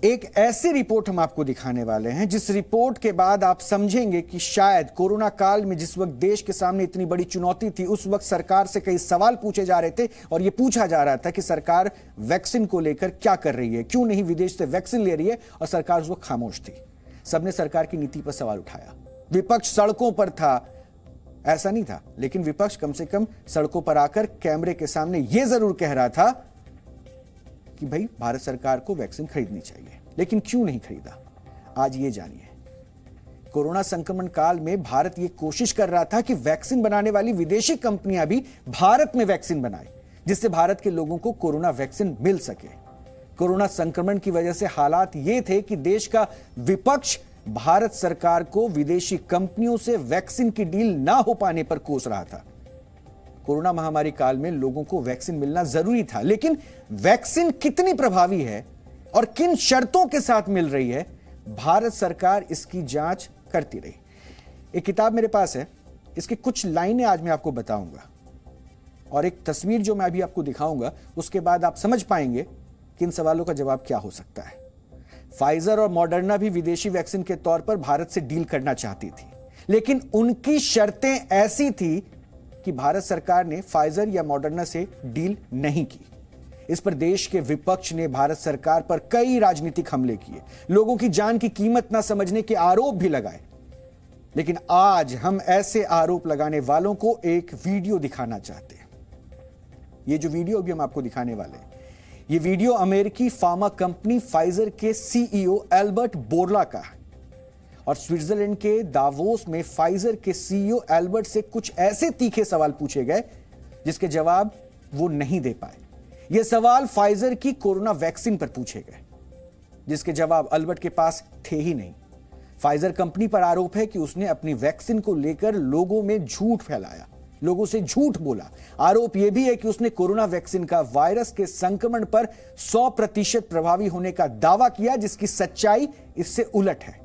एक ऐसी रिपोर्ट हम आपको दिखाने वाले हैं जिस रिपोर्ट के बाद आप समझेंगे कि शायद कोरोना काल में जिस वक्त देश के सामने इतनी बड़ी चुनौती थी, उस वक्त सरकार से कई सवाल पूछे जा रहे थे और यह पूछा जा रहा था कि सरकार वैक्सीन को लेकर क्या कर रही है, क्यों नहीं विदेश से वैक्सीन ले रही है, और सरकार उस वक्त खामोश थी। सबने सरकार की नीति पर सवाल उठाया। विपक्ष सड़कों पर था, ऐसा नहीं था, लेकिन विपक्ष कम से कम सड़कों पर आकर कैमरे के सामने यह जरूर कह रहा था कि भाई भारत सरकार को वैक्सीन खरीदनी चाहिए। लेकिन क्यों नहीं खरीदा, आज ये जानिए। कोरोना संक्रमण काल में भारत ये कोशिश कर रहा था कि वैक्सीन बनाने वाली विदेशी कंपनियां भी भारत में वैक्सीन बनाए, जिससे भारत के लोगों को कोरोना वैक्सीन मिल सके। कोरोना संक्रमण की वजह से हालात ये थे कि देश का विपक्ष भारत सरकार को विदेशी कंपनियों से वैक्सीन की डील ना हो पाने पर कोस रहा था। कोरोना महामारी काल में लोगों को वैक्सीन मिलना जरूरी था, लेकिन वैक्सीन कितनी प्रभावी है और किन शर्तों के साथ मिल रही है, भारत सरकार इसकी जांच करती रही। एक किताब मेरे पास है, इसकी कुछ लाइनें आज मैं आपको बताऊंगा और एक तस्वीर जो मैं अभी आपको दिखाऊंगा, उसके बाद आप समझ पाएंगे कि इन सवालों का जवाब क्या हो सकता है। फाइजर और मॉडर्ना भी विदेशी वैक्सीन के तौर पर भारत से डील करना चाहती थी, लेकिन उनकी शर्तें ऐसी थी कि भारत सरकार ने फाइजर या मॉडर्ना से डील नहीं की। इस पर देश के विपक्ष ने भारत सरकार पर कई राजनीतिक हमले किए, लोगों की जान की कीमत ना समझने के आरोप भी लगाए। लेकिन आज हम ऐसे आरोप लगाने वालों को एक वीडियो दिखाना चाहते हैं। ये जो वीडियो भी हम आपको दिखाने वाले हैं, ये वीडियो अमेरिकी फार्मा कंपनी फाइजर के सीईओ एल्बर्ट बोर्ला का है और स्विट्जरलैंड के दावोस में फाइजर के सीईओ एल्बर्ट से कुछ ऐसे तीखे सवाल पूछे गए जिसके जवाब वो नहीं दे पाए। ये सवाल फाइजर की कोरोना वैक्सीन पर पूछे गए जिसके जवाब एल्बर्ट के पास थे ही नहीं। फाइजर कंपनी पर आरोप है कि उसने अपनी वैक्सीन को लेकर लोगों में झूठ फैलाया, लोगों से झूठ बोला। आरोप यह भी है कि उसने कोरोना वैक्सीन का वायरस के संक्रमण पर 100% प्रभावी होने का दावा किया, जिसकी सच्चाई इससे उलट है।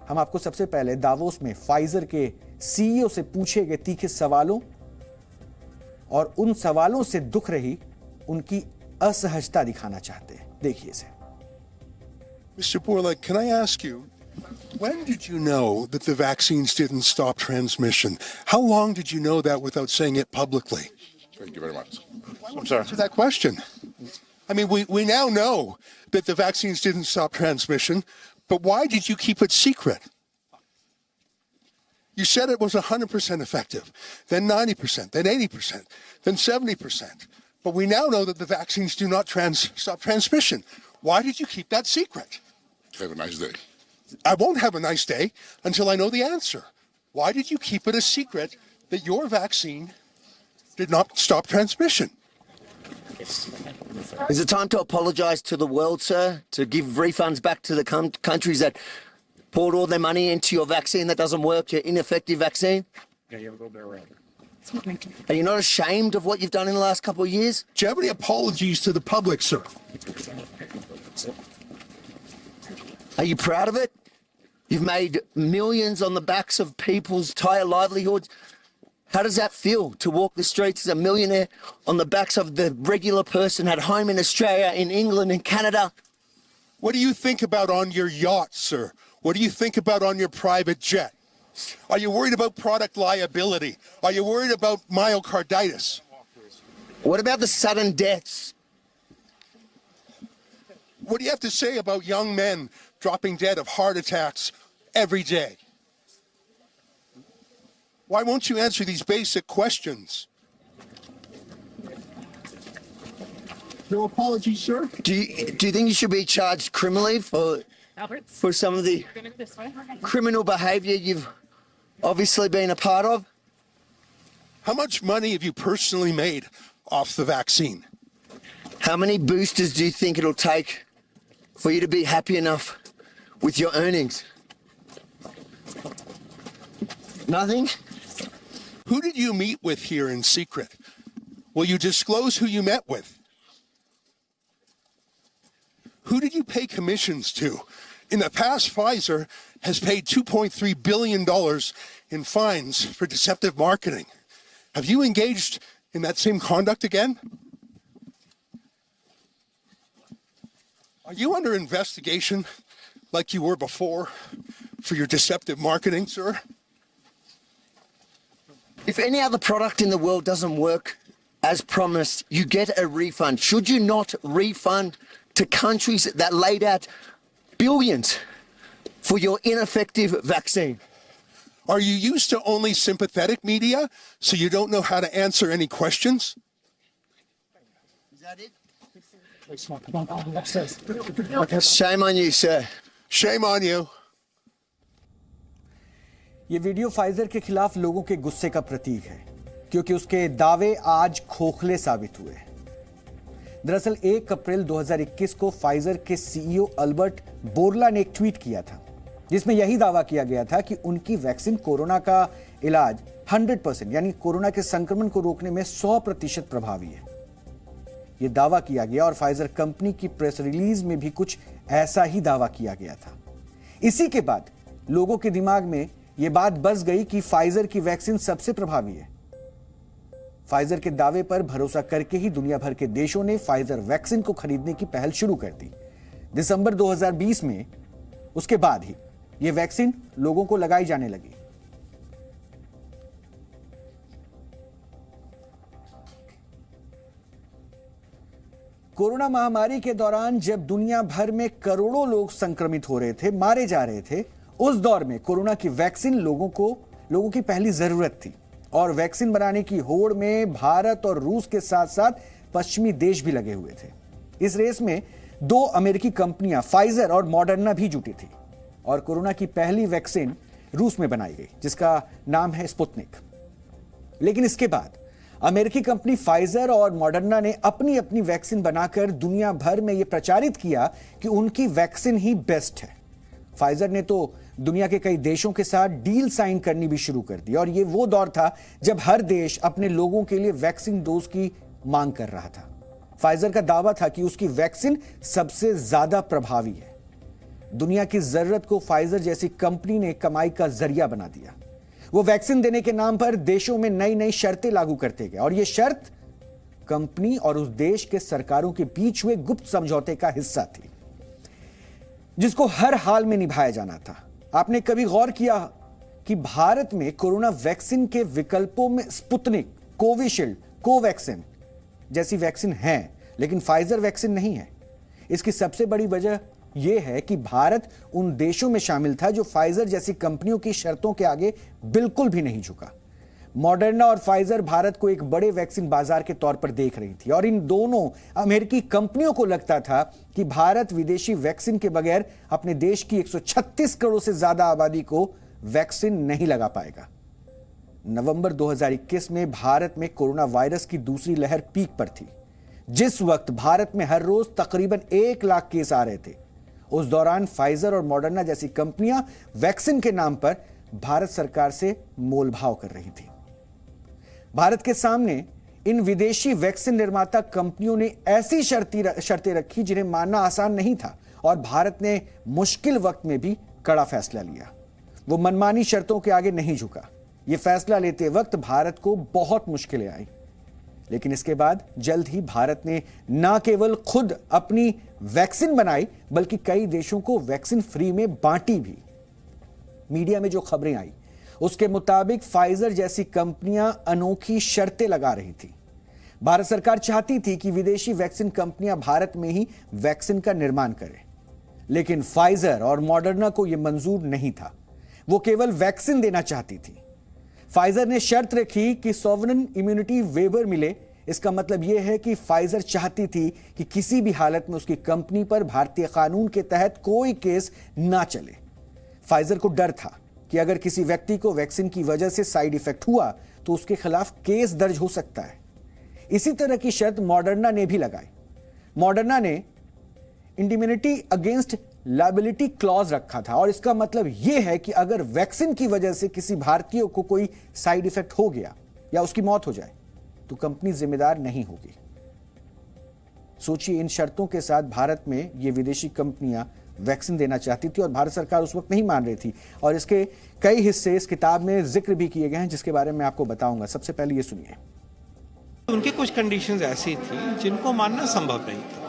हम आपको सबसे पहले दावोस में फाइजर के सीईओ से पूछे गए तीखे सवालों और उन सवालों से दुख रही उनकी असहजता दिखाना चाहते हैं। देखिए इसे। Mr. Bourla, can I ask you, when did you know that the vaccines didn't stop transmission? How long did you know that without saying it publicly? Thank you very much. I'm sorry. Answer that question. I mean, we now know that the vaccines didn't stop transmission, but why did you keep it secret? You said it was 100% effective, then 90%, then 80%, then 70%. But we now know that the vaccines do not stop transmission. Why did you keep that secret? Have a nice day. I won't have a nice day until I know the answer. Why did you keep it a secret that your vaccine did not stop transmission? Is it time to apologise to the world, sir? To give refunds back to the countries that poured all their money into your vaccine that doesn't work, your ineffective vaccine? Yeah, you have a little bit around. Are you not ashamed of what you've done in the last couple of years? Do you have any apologies to the public, sir? Are you proud of it? You've made millions on the backs of people's entire livelihoods. How does that feel to walk the streets as a millionaire on the backs of the regular person at home in Australia, in England, in Canada? What do you think about on your yacht, sir? What do you think about on your private jet? Are you worried about product liability? Are you worried about myocarditis? What about the sudden deaths? What do you have to say about young men dropping dead of heart attacks every day? Why won't you answer these basic questions? No apologies, sir? Do you think you should be charged criminally for some of the criminal behaviour you've obviously been a part of? How much money have you personally made off the vaccine? How many boosters do you think it'll take for you to be happy enough with your earnings? Nothing? Who did you meet with here in secret? Will you disclose who you met with? Who did you pay commissions to? In the past, Pfizer has paid $2.3 billion in fines for deceptive marketing. Have you engaged in that same conduct again? Are you under investigation like you were before for your deceptive marketing, sir? If any other product in the world doesn't work as promised, you get a refund. Should you not refund to countries that laid out billions for your ineffective vaccine? Are you used to only sympathetic media, so you don't know how to answer any questions? Is that it? Shame on you, sir. Shame on you. ये video Pfizer के खिलाफ लोगों के गुस्से का प्रतीक है, क्योंकि उसके दावे आज खोखले साबित हुए। दरअसल 1 अप्रैल 2021 को फाइजर के सीईओ अल्बर्ट बोरला ने एक ट्वीट किया था, जिसमें यही दावा किया गया था कि उनकी वैक्सीन कोरोना का इलाज 100% यानी कोरोना के संक्रमण को रोकने में 100% प्रभावी है। यह दावा किया गया और फाइजर कंपनी की प्रेस रिलीज में भी कुछ ऐसा ही दावा किया गया था। इसी के बाद लोगों के दिमाग में यह बात बस गई कि फाइजर की वैक्सीन सबसे प्रभावी है। फाइजर के दावे पर भरोसा करके ही दुनिया भर के देशों ने फाइजर वैक्सीन को खरीदने की पहल शुरू कर दी। दिसंबर 2020 में उसके बाद ही यह वैक्सीन लोगों को लगाई जाने लगी। कोरोना महामारी के दौरान जब दुनिया भर में करोड़ों लोग संक्रमित हो रहे थे, मारे जा रहे थे, उस दौर में कोरोना की वैक्सीन लोगों की पहली जरूरत थी और वैक्सीन बनाने की होड़ में भारत और रूस के साथ साथ पश्चिमी देश भी लगे हुए थे। इस रेस में 2 अमेरिकी कंपनियां फाइजर और मॉडर्ना भी जुटी थी और कोरोना की पहली वैक्सीन रूस में बनाई गई, जिसका नाम है स्पुतनिक। लेकिन इसके बाद अमेरिकी कंपनी फाइजर और मॉडर्ना ने अपनी अपनी वैक्सीन बनाकर दुनिया भर में यह प्रचारित किया कि उनकी वैक्सीन ही बेस्ट है। फाइजर ने तो दुनिया के कई देशों के साथ डील साइन करनी भी शुरू कर दी और यह वो दौर था जब हर देश अपने लोगों के लिए वैक्सीन डोज की मांग कर रहा था। फाइजर का दावा था कि उसकी वैक्सीन सबसे ज्यादा प्रभावी है। दुनिया की जरूरत को फाइजर जैसी कंपनी ने कमाई का जरिया बना दिया। वो वैक्सीन देने के नाम पर देशों में नई नई शर्तें लागू करते गए और यह शर्त कंपनी और उस देश के सरकारों के बीच हुए गुप्त समझौते का हिस्सा थी, जिसको हर हाल में निभाया जाना था। आपने कभी गौर किया कि भारत में कोरोना वैक्सीन के विकल्पों में स्पुतनिक, कोविशील्ड, कोवैक्सिन जैसी वैक्सीन है, लेकिन फाइजर वैक्सीन नहीं है। इसकी सबसे बड़ी वजह यह है कि भारत उन देशों में शामिल था जो फाइजर जैसी कंपनियों की शर्तों के आगे बिल्कुल भी नहीं झुका। मॉडर्ना और फाइजर भारत को एक बड़े वैक्सीन बाजार के तौर पर देख रही थी और इन दोनों अमेरिकी कंपनियों को लगता था कि भारत विदेशी वैक्सीन के बगैर अपने देश की 136 करोड़ से ज्यादा आबादी को वैक्सीन नहीं लगा पाएगा। नवंबर 2021 में भारत में कोरोना वायरस की दूसरी लहर पीक पर थी, जिस वक्त भारत में हर रोज तकरीबन 1 लाख केस आ रहे थे। उस दौरान फाइजर और मॉडर्ना जैसी कंपनियां वैक्सीन के नाम पर भारत सरकार से मोलभाव कर रही थी। भारत के सामने इन विदेशी वैक्सीन निर्माता कंपनियों ने ऐसी शर्तें रखी जिन्हें मानना आसान नहीं था और भारत ने मुश्किल वक्त में भी कड़ा फैसला लिया। वो मनमानी शर्तों के आगे नहीं झुका। यह फैसला लेते वक्त भारत को बहुत मुश्किलें आई, लेकिन इसके बाद जल्द ही भारत ने न केवल खुद अपनी वैक्सीन बनाई बल्कि कई देशों को वैक्सीन फ्री में बांटी भी। मीडिया में जो खबरें आई उसके मुताबिक फाइजर जैसी कंपनियां अनोखी शर्तें लगा रही थी। भारत सरकार चाहती थी कि विदेशी वैक्सीन कंपनियां भारत में ही वैक्सीन का निर्माण करें, लेकिन फाइजर और मॉडर्ना को यह मंजूर नहीं था। वो केवल वैक्सीन देना चाहती थी। फाइजर ने शर्त रखी कि सॉवरेन इम्यूनिटी वेवर मिले। इसका मतलब यह है कि फाइजर चाहती थी कि किसी भी हालत में उसकी कंपनी पर भारतीय कानून के तहत कोई केस ना चले। फाइजर को डर था कि अगर किसी व्यक्ति को वैक्सीन की वजह से साइड इफेक्ट हुआ तो उसके खिलाफ केस दर्ज हो सकता है। इसी तरह की शर्त मॉडर्ना ने भी लगाई। मॉडर्ना ने इंडिमिनिटी अगेंस्ट लायबिलिटी क्लॉज रखा था और इसका मतलब यह है कि अगर वैक्सीन की वजह से किसी भारतीय को कोई साइड इफेक्ट हो गया या उसकी मौत हो जाए तो कंपनी जिम्मेदार नहीं होगी। सोचिए, इन शर्तों के साथ भारत में ये विदेशी कंपनियां वैक्सीन देना चाहती थी और भारत सरकार उस वक्त नहीं मान रही थी और इसके कई हिस्से इस किताब में जिक्र भी किए गए हैं, जिसके बारे में आपको बताऊंगा। सबसे पहले ये सुनिए। उनकी कुछ कंडीशंस ऐसी थी जिनको मानना संभव नहीं था।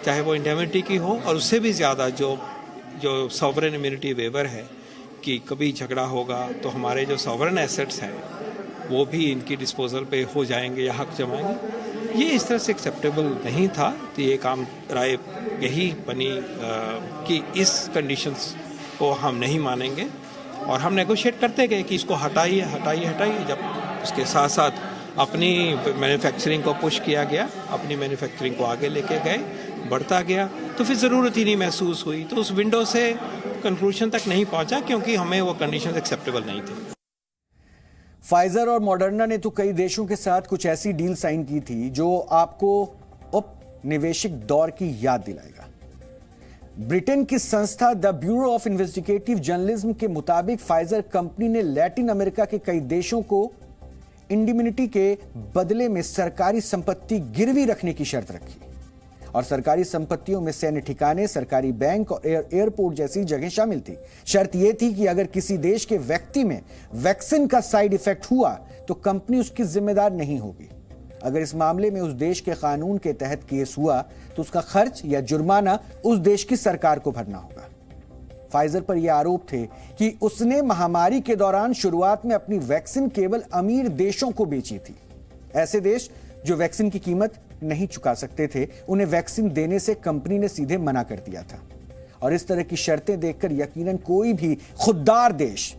चाहे वो इंडेमिनिटी की हो, और उससे भी ज़्यादा जो सॉवरेन इम्यूनिटी वेवर है कि कभी झगड़ा होगा तो हमारे जो सॉवरेन एसेट्स हैं वो भी इनकी डिस्पोजल पे हो जाएंगे या हक जमाएंगे, ये इस तरह से एक्सेप्टेबल नहीं था। तो ये काम राय यही बनी कि इस कंडीशंस को हम नहीं मानेंगे, और हम नेगोशिएट करते गए कि इसको हटाइए हटाइए हटाइए। जब उसके साथ साथ अपनी मैन्युफैक्चरिंग को पुश किया गया, अपनी मैन्युफैक्चरिंग को आगे लेके गए, बढ़ता गया, तो फिर ज़रूरत ही नहीं महसूस हुई। तो उस विंडो से कंक्लूजन तक नहीं पहुंचा क्योंकि हमें वो कंडीशंस एक्सेप्टेबल नहीं थी। फाइजर और मॉडर्ना ने तो कई देशों के साथ कुछ ऐसी डील साइन की थी जो आपको औपनिवेशिक दौर की याद दिलाएगा। ब्रिटेन की संस्था the bureau of investigative journalism के मुताबिक फाइजर कंपनी ने लैटिन अमेरिका के कई देशों को इंडिमिनिटी के बदले में सरकारी संपत्ति गिरवी रखने की शर्त रखी, और सरकारी संपत्तियों में सैन्य ठिकाने, सरकारी बैंक और एयरपोर्ट जैसी जगह शामिल थी। शर्त यह थी कि अगर किसी देश के व्यक्ति में वैक्सीन का साइड इफेक्ट हुआ तो कंपनी उसकी जिम्मेदार नहीं होगी। अगर इस मामले में उस देश के कानून के तहत केस हुआ तो उसका खर्च या जुर्माना उस देश की सरकार को भरना होगा। फाइजर पर यह आरोप थे कि उसने महामारी के दौरान शुरुआत में अपनी वैक्सीन केवल अमीर देशों को बेची थी। ऐसे देश जो वैक्सीन की कीमत नहीं चुका सकते थे, उन्हें वैक्सीन देने से कंपनी ने सीधे मना कर दिया था। और इस तरह की शर्तें देखकर यकीनन कोई भी खुददार देश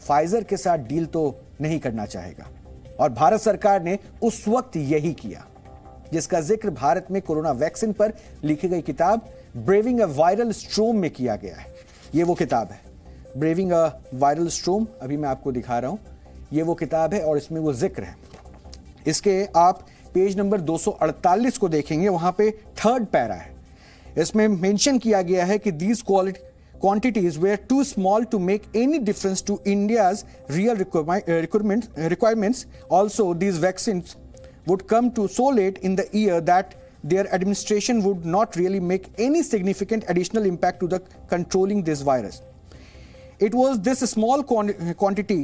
फाइजर के साथ डील तो नहीं करना चाहेगा, और भारत सरकार ने उस वक्त यही किया, जिसका जिक्र भारत में कोरोना वैक्सीन पर लिखी गई किताब ब्रेविंग अ वायरल स्ट्रोम में किया गया है। ये वो किताब है, ब्रेविंग अ वायरल स्ट्रोम। अभी मैं आपको दिखा रहा हूं, ये वो किताब है और इसमें वो जिक्र है। इसके आप पेज नंबर 248 को देखेंगे, वहां पे थर्ड पैरा है। इसमें मेंशन किया गया है कि these quantities were too small to make any difference to India's real requirements. Also, these vaccines would come to so late in the year that their administration would not really make any significant additional impact to the controlling this virus. It was this small quantity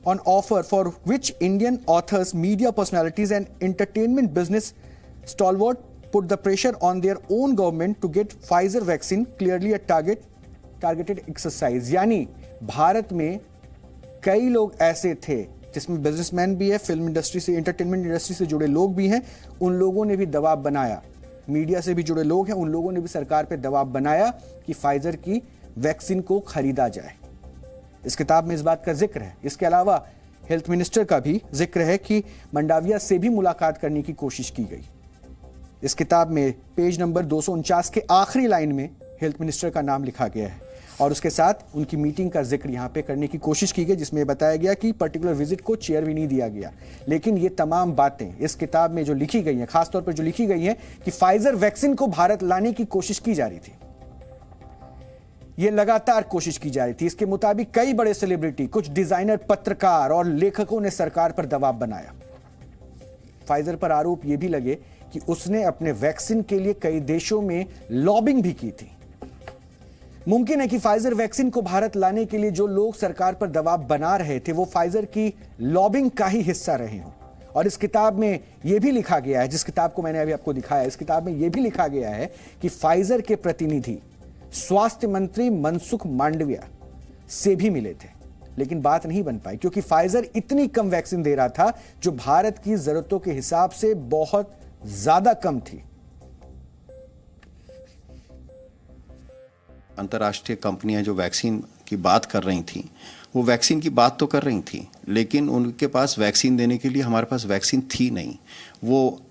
on offer for which Indian authors, media personalities and entertainment business stalwart put the pressure on their own government to get Pfizer vaccine, clearly a targeted exercise। यानी भारत में कई लोग ऐसे थे जिसमें businessman भी है, film industry से, एंटरटेनमेंट इंडस्ट्री से जुड़े लोग भी हैं, उन लोगों ने भी दबाव बनाया, मीडिया से भी जुड़े लोग हैं, उन लोगों ने भी सरकार पे दबाव बनाया कि फाइजर की वैक्सीन को खरीदा जाए। इस किताब में इस बात का जिक्र है। इसके अलावा हेल्थ मिनिस्टर का भी जिक्र है कि मंडाविया से भी मुलाकात करने की कोशिश की गई। इस किताब में पेज नंबर 249 के आखिरी लाइन में हेल्थ मिनिस्टर का नाम लिखा गया है, और उसके साथ उनकी मीटिंग का जिक्र यहां पे करने की कोशिश की गई, जिसमें बताया गया कि पर्टिकुलर विजिट को चेयर भी नहीं दिया गया। लेकिन ये तमाम बातें इस किताब में जो लिखी गई हैं, खासतौर पर जो लिखी गई हैं कि फाइजर वैक्सीन को भारत लाने की कोशिश की जा रही थी, ये लगातार कोशिश की जा रही थी। इसके मुताबिक कई बड़े सेलिब्रिटी, कुछ डिजाइनर, पत्रकार और लेखकों ने सरकार पर दबाव बनाया। फाइजर पर आरोप यह भी लगे कि उसने अपने वैक्सीन के लिए कई देशों में लॉबिंग भी की थी। मुमकिन है कि फाइजर वैक्सीन को भारत लाने के लिए जो लोग सरकार पर दबाव बना रहे थे वो फाइजर की लॉबिंग का ही हिस्सा रहे हों। और इस किताब में यह भी लिखा गया है, जिस किताब को मैंने अभी आपको दिखाया, इस किताब में यह भी लिखा गया है कि फाइजर के प्रतिनिधि स्वास्थ्य मंत्री मनसुख मांडविया से भी मिले थे, लेकिन बात नहीं बन पाई क्योंकि फाइजर इतनी कम वैक्सीन दे रहा था जो भारत की जरूरतों के हिसाब से बहुत ज्यादा कम थी। अंतर्राष्ट्रीय कंपनियां जो वैक्सीन की बात कर रही थी, वो वैक्सीन की बात तो कर रही थी, लेकिन उनके पास वैक्सीन देने के लिए हमारे पास वैक्सीन थी नहीं। वो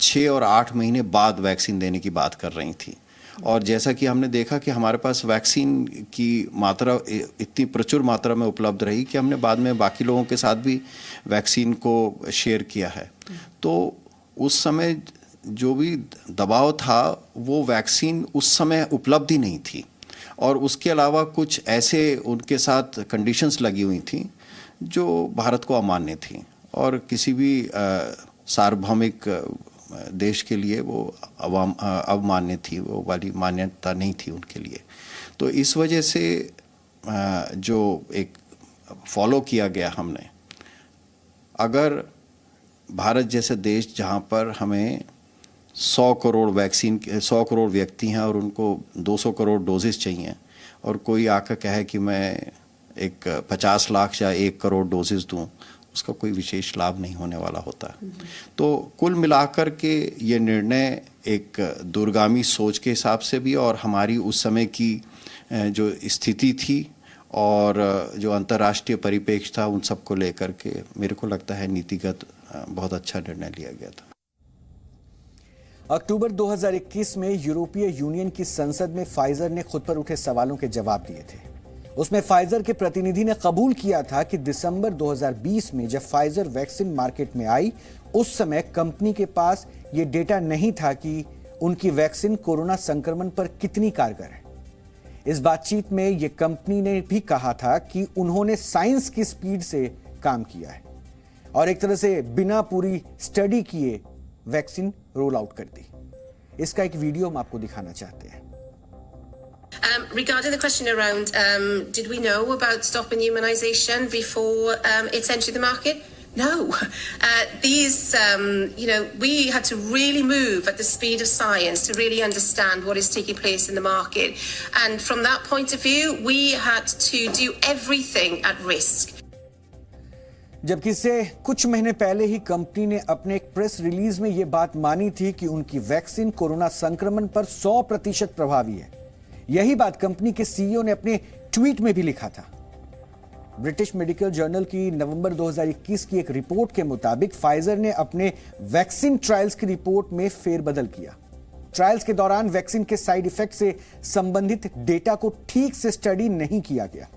6 और 8 महीने बाद वैक्सीन देने की बात कर रही थी। और जैसा कि हमने देखा कि हमारे पास वैक्सीन की मात्रा इतनी प्रचुर मात्रा में उपलब्ध रही कि हमने बाद में बाकी लोगों के साथ भी वैक्सीन को शेयर किया है। तो उस समय जो भी दबाव था वो वैक्सीन उस समय उपलब्ध ही नहीं थी, और उसके अलावा कुछ ऐसे उनके साथ कंडीशंस लगी हुई थी जो भारत को अमान्य थी और किसी भी सार्वभौमिक देश के लिए वो अवमान्य थी, वो वाली मान्यता नहीं थी उनके लिए। तो इस वजह से जो एक फॉलो किया गया हमने, अगर भारत जैसे देश जहाँ पर हमें 100 करोड़ वैक्सीन 100 करोड़ व्यक्ति हैं और उनको 200 करोड़ डोजेस चाहिए, और कोई आकर कहे कि मैं एक 50 लाख या 1 करोड़ डोजेस दूं, उसका कोई विशेष लाभ नहीं होने वाला होता। तो कुल मिलाकर के ये निर्णय एक दूरगामी सोच के हिसाब से भी और हमारी उस समय की जो स्थिति थी और जो अंतर्राष्ट्रीय परिप्रेक्ष्य था, उन सबको लेकर के मेरे को लगता है नीतिगत बहुत अच्छा निर्णय लिया गया था। अक्टूबर 2021 में यूरोपीय यूनियन की संसद में फाइजर ने खुद पर उठे सवालों के जवाब दिए थे। उसमें फाइजर के प्रतिनिधि ने कबूल किया था कि दिसंबर 2020 में जब फाइजर वैक्सीन मार्केट में आई, उस समय कंपनी के पास यह डेटा नहीं था कि उनकी वैक्सीन कोरोना संक्रमण पर कितनी कारगर है। इस बातचीत में यह कंपनी ने भी कहा था कि उन्होंने साइंस की स्पीड से काम किया है और एक तरह से बिना पूरी स्टडी किए वैक्सीन रोल आउट कर दी। इसका एक वीडियो हम आपको दिखाना चाहते हैं। Regarding the question around, did we know about stopping immunisation before it's entered the market? No. We had to really move at the speed of science to really understand what is taking place in the market. And from that point of view, we had to do everything at risk. जबकि इससे कुछ महीने पहले ही company ने अपने एक press release में यह बात मानी थी कि उनकी वैक्सीन कोरोना संक्रमण पर 100% प्रभावी है। यही बात कंपनी के सीईओ ने अपने ट्वीट में भी लिखा था। ब्रिटिश मेडिकल जर्नल की नवंबर 2021 की एक रिपोर्ट के मुताबिक फाइजर ने अपने वैक्सीन ट्रायल्स की रिपोर्ट में फेरबदल किया। ट्रायल्स के दौरान वैक्सीन के साइड इफेक्ट से संबंधित डेटा को ठीक से स्टडी नहीं किया गया।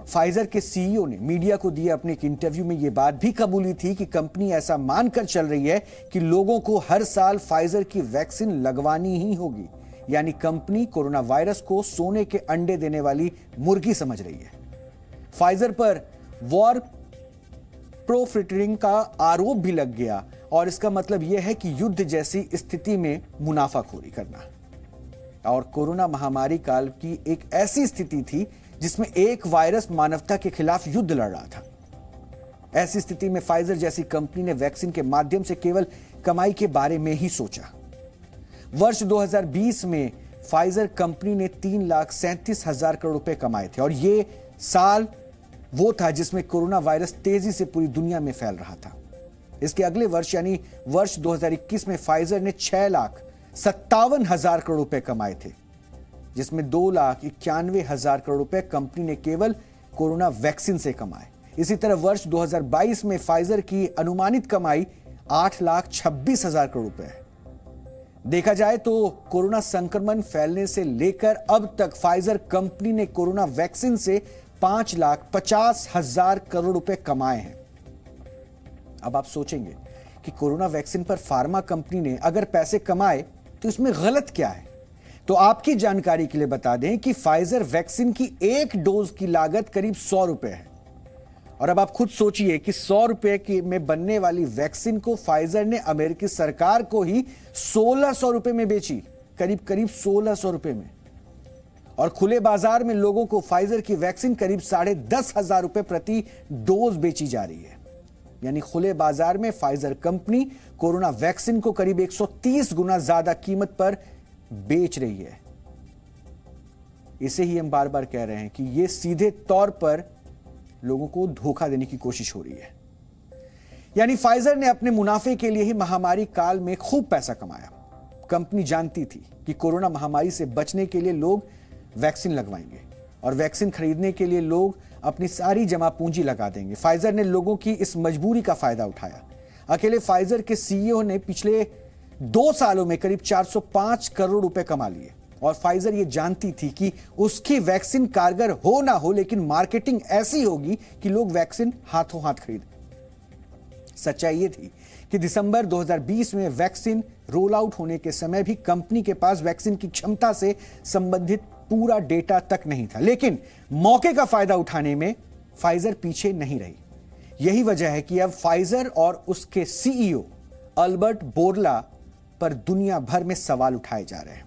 फाइजर के सीईओ ने मीडिया को दिए अपने एक इंटरव्यू में यह बात भी कबूली थी कि कंपनी ऐसा मानकर चल रही है कि लोगों को हर साल फाइजर की वैक्सीन लगवानी ही होगी, यानी कंपनी कोरोना वायरस को सोने के अंडे देने वाली मुर्गी समझ रही है। फाइजर पर वॉर प्रॉफिटिंग का आरोप भी लग गया और इसका मतलब यह है कि युद्ध जैसी स्थिति में मुनाफाखोरी करना। और कोरोना महामारी काल की एक ऐसी स्थिति थी जिसमें एक वायरस मानवता के खिलाफ युद्ध लड़ रहा था। ऐसी स्थिति में फाइजर जैसी कंपनी ने वैक्सीन के माध्यम से केवल कमाई के बारे में ही सोचा। वर्ष 2020 में फाइजर कंपनी ने 3,37,000 करोड़ रुपए कमाए थे और यह साल वो था जिसमें कोरोना वायरस तेजी से पूरी दुनिया में फैल रहा था। इसके अगले वर्ष यानी वर्ष 2021 में फाइजर ने 6,57,000 करोड़ रुपए कमाए थे, जिसमें 2,91,000 करोड़ रुपए कंपनी ने केवल कोरोना वैक्सीन से कमाए। इसी तरह वर्ष 2022 में फाइजर की अनुमानित कमाई 8,26,000 करोड़ रुपए है। देखा जाए तो कोरोना संक्रमण फैलने से लेकर अब तक फाइजर कंपनी ने कोरोना वैक्सीन से 5,50,000 करोड़ रुपए कमाए हैं। अब आप सोचेंगे कि कोरोना वैक्सीन पर फार्मा कंपनी ने अगर पैसे कमाए तो इसमें गलत क्या है? तो आपकी जानकारी के लिए बता दें कि फाइजर वैक्सीन की एक डोज की लागत करीब 100 रुपए है। और अब आप खुद सोचिए कि 100 रुपए की में बनने वाली वैक्सीन को फाइजर ने अमेरिकी सरकार को ही 1,600 रुपए में बेची, करीब 1,600 रुपए में। और खुले बाजार में लोगों को फाइजर की वैक्सीन करीब 10,500 रुपए प्रति डोज बेची जा रही है। यानी खुले बाजार में फाइजर कंपनी कोरोना वैक्सीन को करीब 130 गुना ज्यादा कीमत पर बेच रही है। इसे ही हम बार बार कह रहे हैं कि यह सीधे तौर पर लोगों को धोखा देने की कोशिश हो रही है। यानी फाइजर ने अपने मुनाफे के लिए ही महामारी काल में खूब पैसा कमाया। कंपनी जानती थी कि कोरोना महामारी से बचने के लिए लोग वैक्सीन लगवाएंगे और वैक्सीन खरीदने के लिए लोग अपनी सारी जमा पूंजी लगा देंगे। फाइजर ने लोगों की इस मजबूरी का फायदा उठाया। अकेले फाइजर के सीईओ ने पिछले 2 सालों में करीब 405 करोड़ रुपए कमा लिए और फाइजर ये जानती थी कि उसकी वैक्सीन कारगर हो ना हो, लेकिन मार्केटिंग ऐसी होगी कि लोग वैक्सीन हाथों हाथ खरीदें। सच्चाई ये थी कि दिसंबर 2020 में वैक्सीन रोल आउट होने के समय भी कंपनी के पास वैक्सीन की क्षमता से संबंधित पूरा डेटा तक नहीं था, लेकिन मौके का फायदा उठाने में फाइजर पीछे नहीं रही। यही वजह है कि अब फाइजर और उसके सीईओ अल्बर्ट बोरला पर दुनिया भर में सवाल उठाए जा रहे हैं।